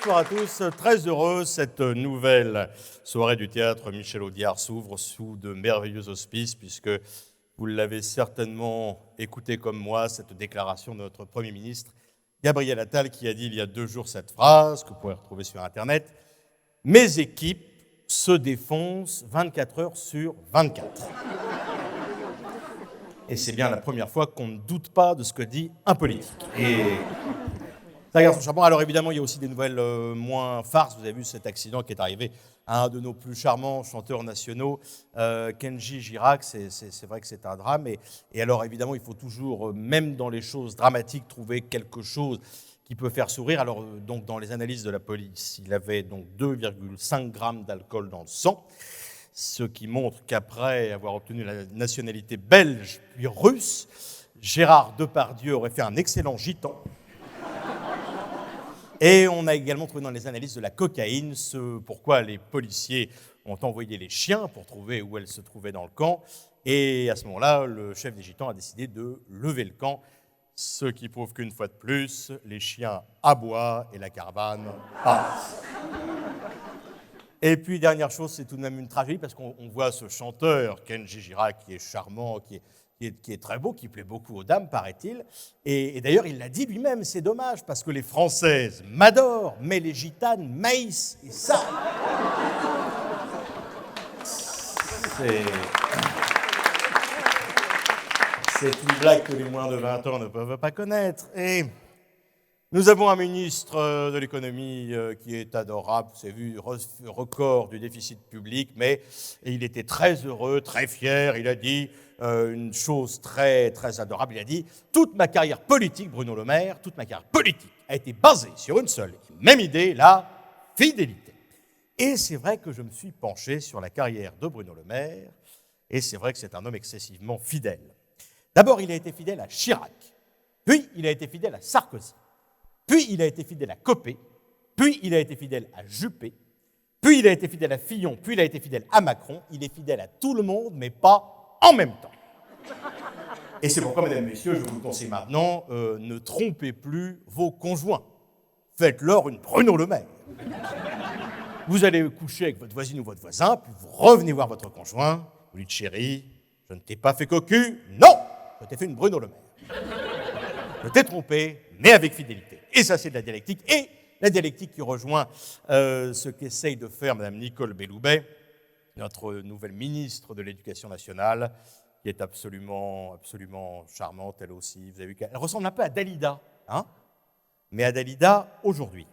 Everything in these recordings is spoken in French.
bonsoir à tous. Très heureux, cette nouvelle soirée du théâtre Michel Audiard s'ouvre sous de merveilleux auspices, puisque vous l'avez certainement écouté comme moi, cette déclaration de notre Premier ministre, Gabriel Attal, qui a dit il y a 2 jours cette phrase, que vous pouvez retrouver sur Internet: « Mes équipes se défoncent 24 heures sur 24 ». Et c'est bien la première fois qu'on ne doute pas de ce que dit un politique. Et ça garde son chapeau. Alors évidemment, il y a aussi des nouvelles moins farces. Vous avez vu cet accident qui est arrivé à un de nos plus charmants chanteurs nationaux, Kenji Girac. C'est vrai que c'est un drame. Et alors évidemment, il faut toujours, même dans les choses dramatiques, trouver quelque chose qui peut faire sourire. Alors donc dans les analyses de la police, il avait donc 2,5 grammes d'alcool dans le sang, ce qui montre qu'après avoir obtenu la nationalité belge puis russe, Gérard Depardieu aurait fait un excellent gitan. Et on a également trouvé dans les analyses de la cocaïne ce pourquoi les policiers ont envoyé les chiens pour trouver où elle se trouvait dans le camp. Et à ce moment-là, le chef des gitans a décidé de lever le camp, ce qui prouve qu'une fois de plus, les chiens aboient et la caravane passe. Et puis, dernière chose, c'est tout de même une tragédie, parce qu'on voit ce chanteur, Kenji Girac, qui est charmant, qui est très beau, qui plaît beaucoup aux dames, paraît-il. Et d'ailleurs, il l'a dit lui-même, c'est dommage, parce que les Françaises m'adorent, mais les gitanes maïs. Et ça, c'est une blague que les moins de 20 ans ne peuvent pas connaître. Et nous avons un ministre de l'économie qui est adorable, vous avez vu, record du déficit public, mais il était très heureux, très fier. Il a dit une chose très, très adorable. Il a dit « Toute ma carrière politique, Bruno Le Maire, toute ma carrière politique a été basée sur une seule et même idée, la fidélité. » Et c'est vrai que je me suis penché sur la carrière de Bruno Le Maire, et c'est vrai que c'est un homme excessivement fidèle. D'abord, il a été fidèle à Chirac, puis il a été fidèle à Sarkozy. Puis il a été fidèle à Copé, puis il a été fidèle à Juppé, puis il a été fidèle à Fillon, puis il a été fidèle à Macron. Il est fidèle à tout le monde, mais pas en même temps. Et c'est pourquoi, mesdames et messieurs, je vous conseille maintenant, ne trompez plus vos conjoints. Faites-leur une Bruno Le Maire. Vous allez coucher avec votre voisine ou votre voisin, puis vous revenez voir votre conjoint, vous lui dites « Chérie, je ne t'ai pas fait cocu, non, je t'ai fait une Bruno Le Maire. Je t'ai trompé, mais avec fidélité. » Et ça, c'est de la dialectique. Et la dialectique qui rejoint ce qu'essaye de faire Mme Nicole Belloubet, notre nouvelle ministre de l'Éducation nationale, qui est absolument, absolument charmante, elle aussi. Vous avez vu qu'elle ressemble un peu à Dalida, hein, mais à Dalida aujourd'hui.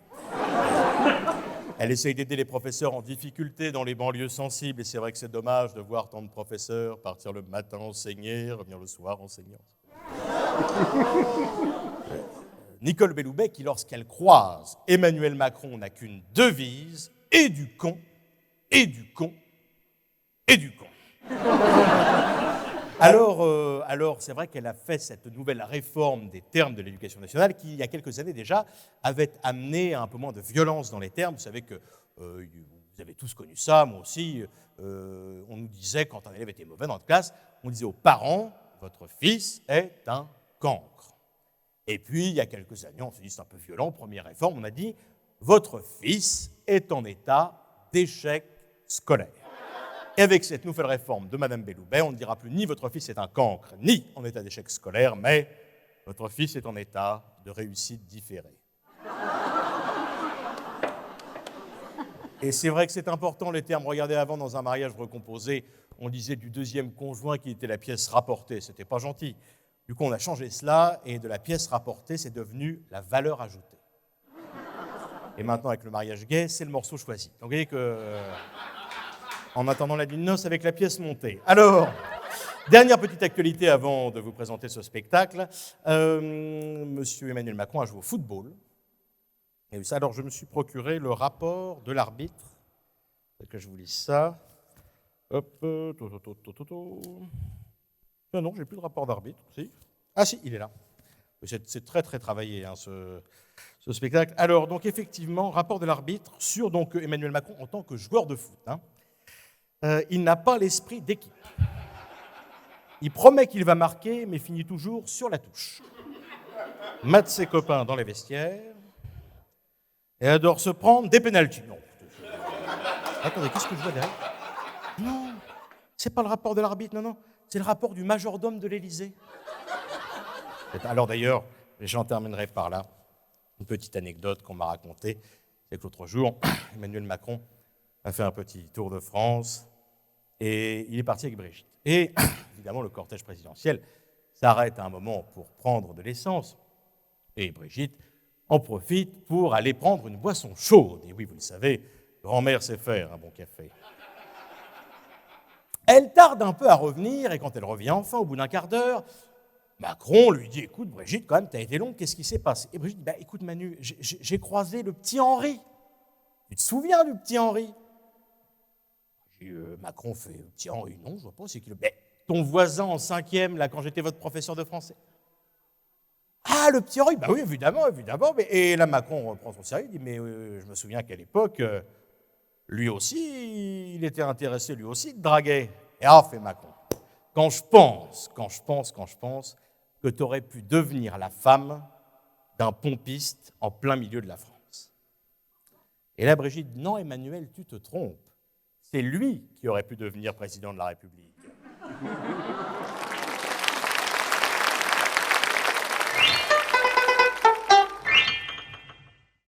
Elle essaye d'aider les professeurs en difficulté dans les banlieues sensibles, et c'est vrai que c'est dommage de voir tant de professeurs partir le matin enseigner, revenir le soir enseigner. Nicole Belloubet, qui lorsqu'elle croise Emmanuel Macron n'a qu'une devise: et du con, et du con, et du con. Alors c'est vrai qu'elle a fait cette nouvelle réforme des termes de l'éducation nationale qui, il y a quelques années déjà, avait amené un peu moins de violence dans les termes. Vous savez que vous avez tous connu ça, moi aussi. On nous disait, quand un élève était mauvais dans la classe, on disait aux parents: votre fils est un cancre. Et puis, il y a quelques années, on s'est dit, c'est un peu violent, première réforme, on a dit, votre fils est en état d'échec scolaire. Et avec cette nouvelle réforme de Mme Belloubet, on ne dira plus ni votre fils est un cancre, ni en état d'échec scolaire, mais votre fils est en état de réussite différée. Et c'est vrai que c'est important, les termes. Regardez, avant, dans un mariage recomposé, on disait du deuxième conjoint qui était la pièce rapportée. C'était pas gentil. Du coup, on a changé cela, et de la pièce rapportée, c'est devenu la valeur ajoutée. Et maintenant, avec le mariage gay, c'est le morceau choisi. Donc, vous voyez que, en attendant la nuit de noces, avec la pièce montée. Alors, dernière petite actualité avant de vous présenter ce spectacle. Monsieur Emmanuel Macron a joué au football. Et ça, alors, je me suis procuré le rapport de l'arbitre. Que je vous lise ça. Hop, non, j'ai plus de rapport d'arbitre. Si. Ah si, il est là. C'est très très travaillé, hein, ce spectacle. Alors, donc effectivement, rapport de l'arbitre sur donc, Emmanuel Macron en tant que joueur de foot. Hein. Il n'a pas l'esprit d'équipe. Il promet qu'il va marquer, mais finit toujours sur la touche. Mate ses copains dans les vestiaires. Elle adore se prendre des pénaltys. Non. Attendez, qu'est-ce que je vois derrière? Non, c'est pas le rapport de l'arbitre, non, non. C'est le rapport du majordome de l'Élysée. Alors d'ailleurs, j'en terminerai par là. Une petite anecdote qu'on m'a racontée, c'est que l'autre jour, Emmanuel Macron a fait un petit tour de France et il est parti avec Brigitte. Et évidemment, le cortège présidentiel s'arrête à un moment pour prendre de l'essence. Et Brigitte en profite pour aller prendre une boisson chaude. Et oui, vous le savez, grand-mère sait faire un bon café. Elle tarde un peu à revenir, et quand elle revient enfin, au bout d'un quart d'heure, Macron lui dit « Écoute, Brigitte, quand même, t'as été longue, qu'est-ce qui s'est passé ?» Et Brigitte dit « Écoute, Manu, j'ai croisé le petit Henri. Tu te souviens du petit Henri ?» Macron fait « Le petit Henri, non, je vois pas, c'est qui le... » Ton voisin en 5e, là, quand j'étais votre professeur de français. Ah, le petit Henri, bah oui, évidemment, évidemment. Et là, Macron reprend son sérieux, il dit « Mais je me souviens qu'à l'époque... lui aussi, il était intéressé, lui aussi, de draguer. » Et fait Macron. Quand je pense que tu aurais pu devenir la femme d'un pompiste en plein milieu de la France. Et là, Brigitte dit, non, Emmanuel, tu te trompes. C'est lui qui aurait pu devenir président de la République.